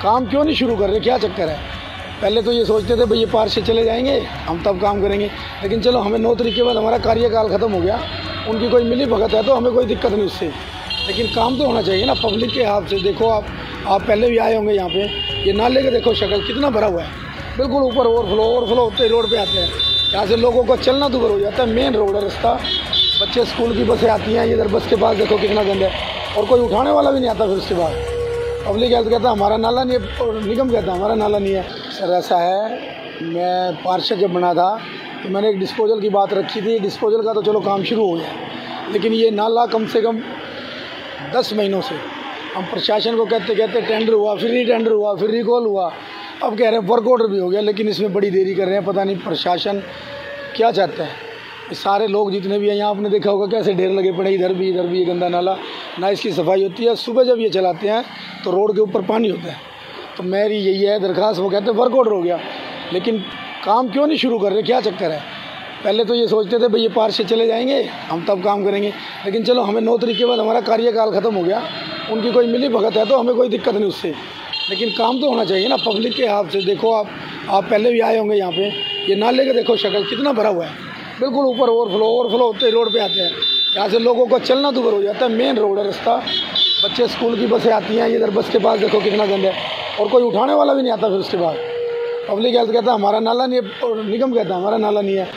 काम क्यों नहीं शुरू कर रहे, क्या चक्कर है। पहले तो ये सोचते थे भाई ये पार्षद चले जाएंगे हम तब काम करेंगे, लेकिन चलो हमें 9 तारीख के बाद हमारा कार्यकाल ख़त्म हो गया, उनकी कोई मिली भगत है तो हमें कोई दिक्कत नहीं उससे, लेकिन काम तो होना चाहिए ना पब्लिक के हाथ से। देखो आप पहले भी आए होंगे यहाँ पे, ये नाले के देखो शक्ल कितना भरा हुआ है, बिल्कुल ऊपर ओवरफ्लो होते रोड पे आते हैं, यहाँ से लोगों को चलना दूभर हो जाता है। मेन रोड है रास्ता, बच्चे स्कूल की बसें आती हैं, इधर बस के पास देखो कितना गंदा है, और कोई उठाने वाला भी नहीं आता। फिर उसके बाद पब्लिक हेल्थ कहता है हमारा नाला नहीं है, और निगम कहता है हमारा नाला नहीं है। सर ऐसा है, मैं पार्षद जब बना था तो मैंने एक डिस्पोजल की बात रखी थी, डिस्पोजल का तो चलो काम शुरू हो गया, लेकिन ये नाला कम से कम 10 महीनों से हम प्रशासन को कहते कहते टेंडर हुआ, फिर री-टेंडर हुआ, फिर रिकॉल हुआ, अब कह रहे हैं वर्क ऑर्डर भी हो गया, लेकिन इसमें बड़ी देरी कर रहे हैं। पता नहीं प्रशासन क्या चाहता है। सारे लोग जितने भी हैं यहाँ, आपने देखा होगा कैसे ढेर लगे पड़े, इधर भी ये गंदा नाला, ना इसकी सफाई होती है। सुबह जब ये चलाते हैं तो रोड के ऊपर पानी होता है। तो मेरी यही है दरख्वास्त, वो कहते हैं वर्क ऑर्डर हो गया, लेकिन काम क्यों नहीं शुरू कर रहे, क्या चक्कर है। पहले तो ये सोचते थे भाई ये पार्षद चले जाएंगे हम तब काम करेंगे, लेकिन चलो हमें 9 तारीख के बाद हमारा कार्यकाल ख़त्म हो गया, उनकी कोई मिली भगत है तो हमें कोई दिक्कत नहीं उससे, लेकिन काम तो होना चाहिए ना पब्लिक के हाथ से। देखो आप पहले भी आए होंगे यहाँ पे, ये नाले का देखो शक्ल कितना भरा हुआ है, बिल्कुल ऊपर ओवरफ्लो होते रोड पे आते हैं, यहाँ से लोगों को चलना दूभर हो जाता है। मेन रोड है रास्ता, बच्चे स्कूल की बसें आती हैं, इधर बस के पास देखो कितना गंदा है, और कोई उठाने वाला भी नहीं आता। फिर उसके बाद पब्लिक हेल्थ कहता है हमारा नाला नहीं है, और निगम कहता है हमारा नाला नहीं है,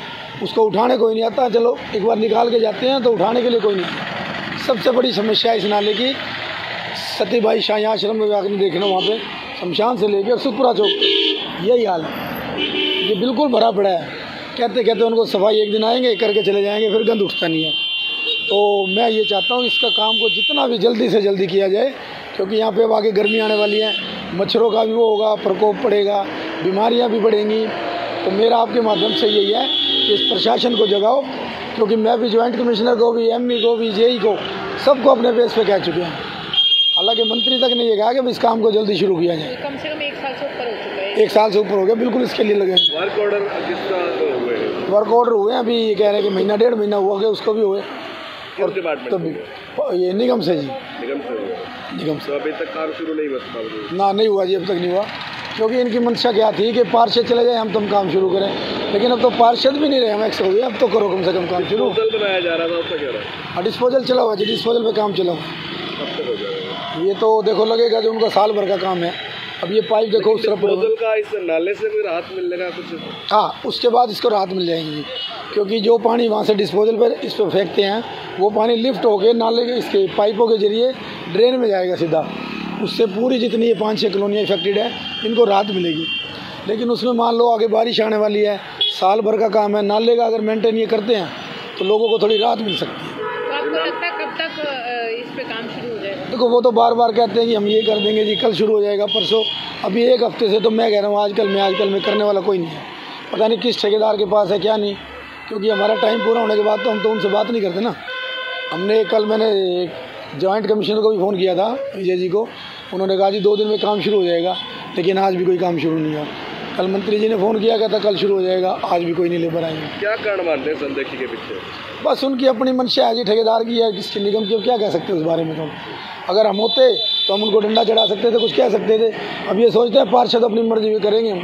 उसको उठाने कोई नहीं आता। चलो एक बार निकाल के जाते हैं तो उठाने के लिए कोई नहीं आता। सबसे बड़ी समस्या इस नाले की सतीबाई शाही आश्रम में जाकर देखना, वहाँ पे शमशान से लेकर सुखपुरा चौक यही हाल है, ये बिल्कुल भरा पड़ा है। कहते कहते उनको सफाई एक दिन आएंगे करके चले जाएंगे, फिर गंद उठता नहीं है। तो मैं ये चाहता हूँ इसका काम को जितना भी जल्दी से जल्दी किया जाए, क्योंकि यहाँ पे अब आगे गर्मी आने वाली है, मच्छरों का भी वो होगा, प्रकोप पड़ेगा, बीमारियाँ भी बढ़ेंगी। तो मेरा आपके माध्यम से यही है कि इस प्रशासन को जगाओ, क्योंकि मैं भी जॉइंट कमिश्नर को भी, ME को भी, JE को, सबको अपने बेस पे कह चुके हैं। हालांकि मंत्री तक ने ये कहा कि इस काम को जल्दी शुरू किया जाए। कम से कम 1 साल से ऊपर हो चुका है। 1 साल से ऊपर हो गया, बिल्कुल इसके लिए लगे। वर्क ऑर्डर कितना हुए? वर्क ऑर्डर हुए अभी, ये कह रहे हैं कि महीना 1.5 महीना हुआ गया, उसको भी हुए। और डिपार्टमेंट तो ये निगम से जी, निगम से अभी तक काम शुरू नहीं हुआ? ना नहीं हुआ जी, अब तक नहीं हुआ, क्योंकि इनकी मंशा क्या थी कि पार्षद चले जाए हम तुम काम शुरू करें, लेकिन अब तो पार्षद भी नहीं रहे, हम एक्स हो गए, अब तो करो कम से कम काम शुरू। डिस्पोजल बनाया जा रहा था, उसका क्या रहा? डिस्पोजल चला हुआ जी, डिस्पोजल पे काम चला हुआ। कब तक हो जाएगा ये तो देखो लगेगा जो उनका साल भर का काम है। अब ये पाइप देखो उस तरफ डिस्पोजल का, इस नाले से कोई राहत मिलने का कुछ? हाँ, उसके बाद इसको राहत मिल जाएगी जी, क्योंकि जो पानी वहाँ से डिस्पोजल पर इस पर फेंकते हैं, वो पानी लिफ्ट होकर नाले के इसके पाइपों के जरिए ड्रेन में जाएगा सीधा, उससे पूरी जितनी ये 5-6 कॉलोनियाँ इफेक्टेड है इनको राहत मिलेगी। लेकिन उसमें मान लो आगे बारिश आने वाली है, साल भर का काम है, नाले का अगर मेंटेन ये करते हैं तो लोगों को थोड़ी राहत मिल सकती है। तो आपको लगता है कब तक इस पे काम शुरू हो जाएगा? देखो वो तो बार बार कहते हैं कि हम ये कर देंगे जी, कल शुरू हो जाएगा, परसों, अभी 1 हफ्ते से तो मैं कह रहा हूँ आजकल में करने वाला कोई नहीं है। पता नहीं किस ठेकेदार के पास है क्या नहीं, क्योंकि हमारा टाइम पूरा होने के बाद तो हम तो उनसे बात नहीं करते ना। मैंने जॉइंट कमिश्नर को भी फ़ोन किया था, विजय जी को, उन्होंने कहा जी 2 दिन में काम शुरू हो जाएगा, लेकिन आज भी कोई काम शुरू नहीं हुआ। कल मंत्री जी ने फ़ोन किया, कहता कल शुरू हो जाएगा, आज भी कोई नहीं लेबर आएंगे। क्या कारण मानते हैं संदेशी के पीछे? बस उनकी अपनी मंशा है जी, ठेकेदार की है, किसकी निगम की, क्या कह सकते हैं उस बारे में। तो अगर हम होते तो हम उनको डंडा चढ़ा सकते थे, कुछ कह सकते थे। अब ये सोचते हैं पार्षद अपनी मर्जी भी करेंगे हम।